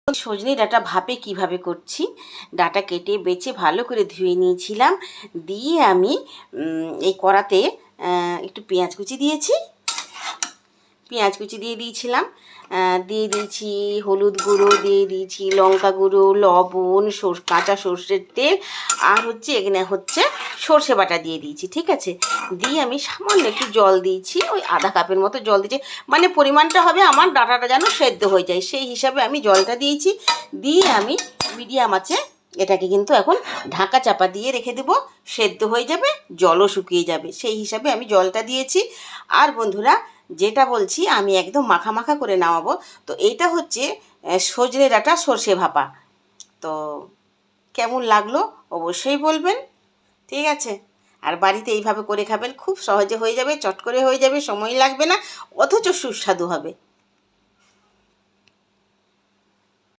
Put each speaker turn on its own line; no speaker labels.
সজনে ডাঁটা ভাপে কিভাবে করছি। ডাঁটা কেটে বেছে ভালো করে ধুয়ে নিয়েছিলাম, দিয়ে আমি এই কড়াতে একটু পেঁয়াজ কুচি দিয়েছি, পেঁয়াজ কুচি দিয়ে দিয়েছিলাম, দিয়ে দিয়েছি হলুদ গুঁড়ো, দিয়ে দিয়েছি লঙ্কা গুঁড়ো, লবণ, কাঁচা সর্ষের তেল, আর এখানে সর্ষে বাটা দিয়ে দিয়েছি। ঠিক আছে, দিয়ে আমি সামান্য একটু জল দিয়েছি, ওই আধা কাপের মতো জল দিয়েছি, মানে পরিমাণটা হবে আমার ডাঁটাটা যেন সেদ্ধ হয়ে যায় সেই হিসাবে আমি জলটা দিয়েছি। দিয়ে আমি মিডিয়াম আছে এটাকে কিন্তু এখন ঢাকা চাপা দিয়ে রেখে দেবো, সেদ্ধ হয়ে যাবে, জলও শুকিয়ে যাবে, সেই হিসাবে আমি জলটা দিয়েছি। আর বন্ধুরা, যেটা বলছি আমি একদম মাখা মাখা করে নামাবো। তো এইটা সজনে ডাঁটা সর্ষে ভাপা। তো কেমন লাগলো অবশ্যই বলবেন। ঠিক আছে, আর বাড়িতে এইভাবে করে খাবেন, খুব সহজে হয়ে যাবে, চট করে হয়ে যাবে, সময় লাগবে না, অথচ সুস্বাদু হবে।